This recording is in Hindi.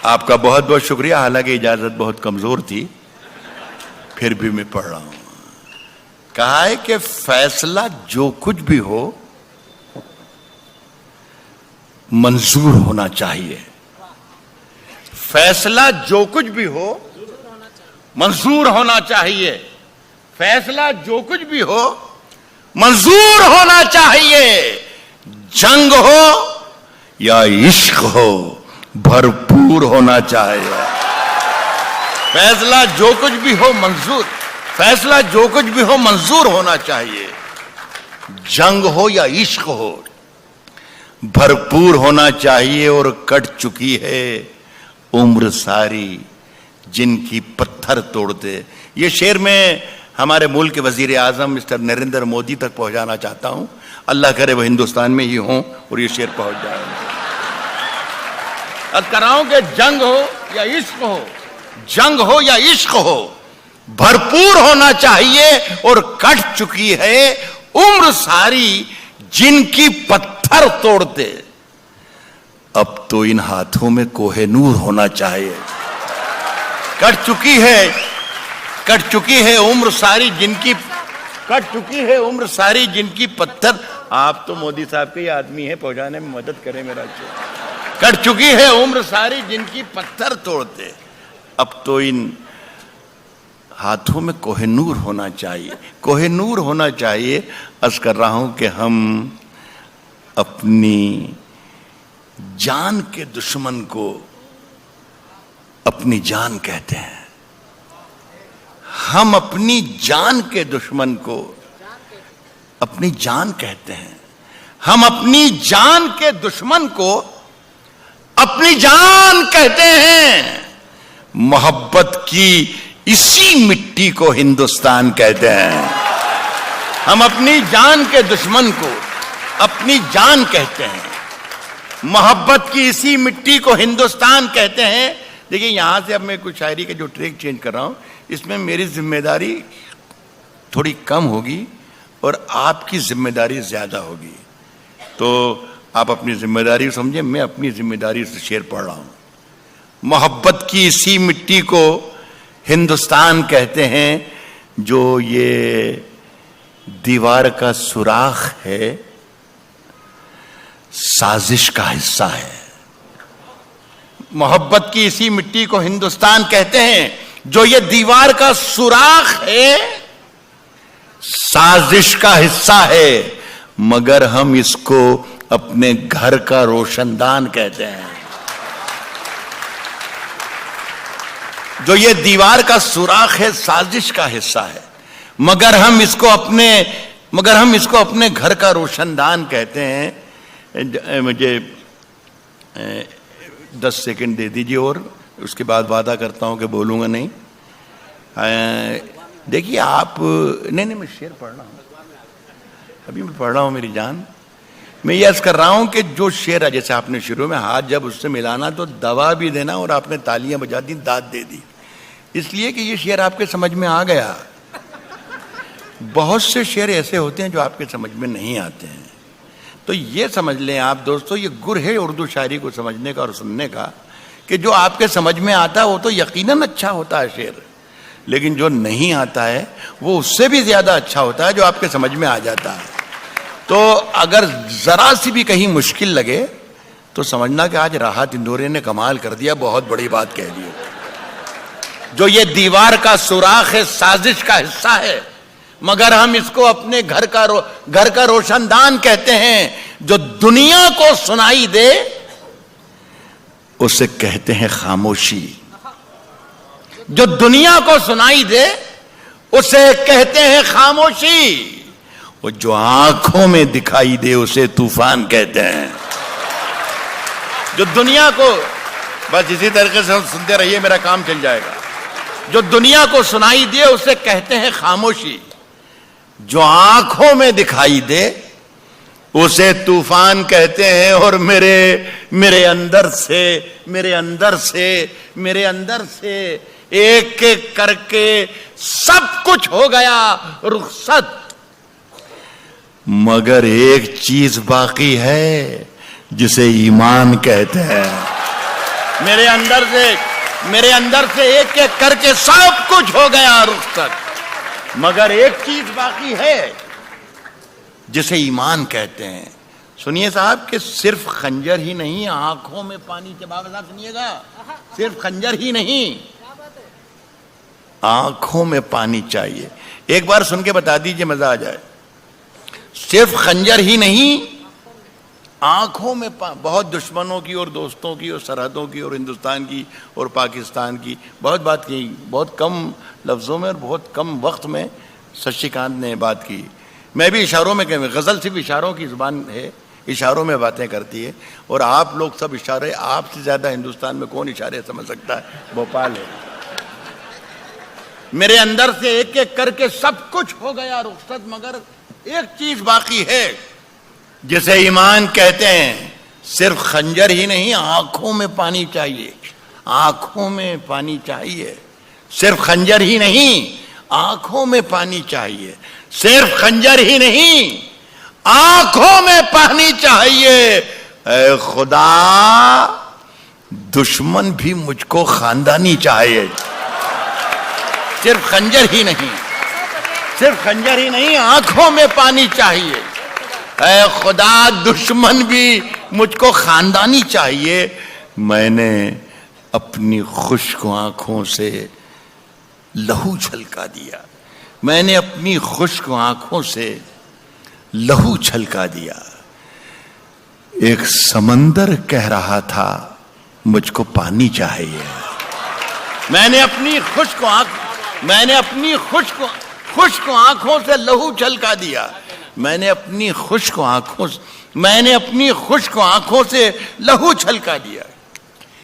आपका बहुत बहुत शुक्रिया। हालांकि इजाजत बहुत कमजोर थी, फिर भी मैं पढ़ रहा हूं। कहा है कि फैसला जो कुछ भी हो मंजूर होना चाहिए। फैसला जो कुछ भी हो मंजूर होना चाहिए। फैसला जो कुछ भी हो मंजूर होना चाहिए। जंग हो या इश्क हो भरपूर होना चाहिए। फैसला जो कुछ भी हो मंजूर, फैसला जो कुछ भी हो मंजूर होना चाहिए। जंग हो या इश्क हो भरपूर होना चाहिए। और कट चुकी है उम्र सारी जिनकी पत्थर तोड़ते। ये शेर में हमारे मुल्क के वजीर आजम मिस्टर नरेंद्र मोदी तक पहुंचाना चाहता हूं। अल्लाह करे वह हिंदुस्तान में ही हों और ये शेर पहुंच जाए। अब कराऊं कि जंग हो या इश्क हो, जंग हो या इश्क हो भरपूर होना चाहिए। और कट चुकी है उम्र सारी जिनकी पत्थर तोड़ते। अब तो इन हाथों में कोहेनूर होना चाहिए। कट चुकी है उम्र सारी जिनकी, कट चुकी है उम्र सारी जिनकी पत्थर। आप तो मोदी साहब के ही आदमी है, पहुंचाने में मदद करें मेरा। कट चुकी है उम्र सारी जिनकी पत्थर तोड़ते। अब तो इन हाथों में कोहेनूर होना चाहिए। कोहेनूर होना चाहिए। अर्ज कर रहा हूं कि हम अपनी जान के दुश्मन को अपनी जान कहते हैं। हम अपनी जान के दुश्मन को अपनी जान कहते हैं। हम अपनी जान के दुश्मन को अपनी जान कहते हैं। मोहब्बत की इसी मिट्टी को हिंदुस्तान कहते हैं। हम अपनी जान के दुश्मन को अपनी जान कहते हैं। मोहब्बत की इसी मिट्टी को हिंदुस्तान कहते हैं। देखिए यहां से अब मैं कुछ शायरी के जो ट्रैक चेंज कर रहा हूं, इसमें मेरी जिम्मेदारी थोड़ी कम होगी और आपकी जिम्मेदारी ज्यादा होगी। तो आप अपनी जिम्मेदारी समझें, मैं अपनी जिम्मेदारी से शेर पढ़ रहा हूं। मोहब्बत की इसी मिट्टी को हिंदुस्तान कहते हैं। जो ये दीवार का सुराख है साजिश का हिस्सा है। मोहब्बत की इसी मिट्टी को हिंदुस्तान कहते हैं। जो ये दीवार का सुराख है साजिश का हिस्सा है। मगर हम इसको अपने घर का रोशनदान कहते हैं। जो ये दीवार का सुराख है साजिश का हिस्सा है। मगर हम इसको अपने घर का रोशनदान कहते हैं। मुझे 10 सेकंड दे दीजिए और उसके बाद वादा करता हूं कि बोलूंगा नहीं। देखिए आप, नहीं मैं शेर पढ़ रहा हूं, अभी मैं पढ़ रहा हूं मेरी जान। मैं यह कर रहा हूं कि जो शेर है, जैसे आपने शुरू में हाथ जब उससे मिलाना तो दवा भी देना और आपने तालियां बजा दी, दाद दे दी, इसलिए कि ये शेर आपके समझ में आ गया। बहुत से शेर ऐसे होते हैं जो आपके समझ में नहीं आते हैं। तो ये समझ लें आप दोस्तों, ये गुर है उर्दू शायरी को समझने का और सुनने का, कि जो आपके समझ में आता है वो तो यकीनन अच्छा होता है शेर, लेकिन जो नहीं आता है वो उससे भी ज्यादा अच्छा होता है जो आपके समझ में आ जाता है। तो अगर जरा सी भी कहीं मुश्किल लगे तो समझना कि आज राहत इंदौरी ने कमाल कर दिया, बहुत बड़ी बात कह दी। जो ये दीवार का सुराख है साजिश का हिस्सा है। मगर हम इसको अपने घर का रोशनदान कहते हैं। जो दुनिया को सुनाई दे उसे कहते हैं खामोशी। जो दुनिया को सुनाई दे उसे कहते हैं खामोशी। और जो आंखों में दिखाई दे उसे तूफान कहते हैं। जो दुनिया को, बस इसी तरीके से सुनते रहिए, मेरा काम चल जाएगा। जो दुनिया को सुनाई दे उसे कहते हैं खामोशी। जो आंखों में दिखाई दे उसे तूफान कहते हैं। और मेरे अंदर से एक एक करके सब कुछ हो गया रुखसत। मगर एक चीज बाकी है जिसे ईमान कहते हैं। मेरे अंदर से एक एक करके सब कुछ हो गया रुखसत, मगर एक चीज बाकी है जिसे ईमान कहते हैं। सुनिए साहब कि सिर्फ खंजर ही नहीं, आंखों में पानी के बाबा साहब सुनिएगा, सिर्फ खंजर ही नहीं, आंखों में पानी चाहिए। एक बार सुन के बता दीजिए, मजा आ जाए। सिर्फ खंजर ही नहीं, आंखों में बहुत दुश्मनों की और दोस्तों की और सरहदों की और हिंदुस्तान की और पाकिस्तान की बहुत बात की, बहुत कम लफ्जों में और बहुत कम वक्त में शशिकांत ने बात की। मैं भी इशारों में कहूँ, गजल सिर्फ इशारों की जुबान है, इशारों में बातें करती है, और आप लोग सब इशारे, आपसे ज्यादा हिंदुस्तान में कौन इशारे समझ सकता है, भोपाल है। मेरे अंदर से एक एक करके सब कुछ हो गया रुखसत, मगर एक चीज बाकी है जिसे ईमान कहते हैं। सिर्फ खंजर ही नहीं, आंखों में पानी चाहिए, आंखों में पानी चाहिए। सिर्फ खंजर ही नहीं, आंखों में पानी चाहिए। सिर्फ खंजर ही नहीं, आंखों में पानी चाहिए। ऐ खुदा, दुश्मन भी मुझको खानदानी चाहिए। सिर्फ खंजर ही नहीं, सिर्फ खंजर ही नहीं, आंखों में पानी चाहिए। ऐ खुदा, दुश्मन भी मुझको खानदानी चाहिए। मैंने अपनी खुश्क आंखों से लहू छलका दिया, मैंने अपनी खुश्क आंखों से लहू छलका दिया। एक समंदर कह रहा था मुझको पानी चाहिए। मैंने अपनी खुश्क आंखों से लहू छलका दिया। मैंने अपनी खुश्क आंखों से लहू छलका दिया।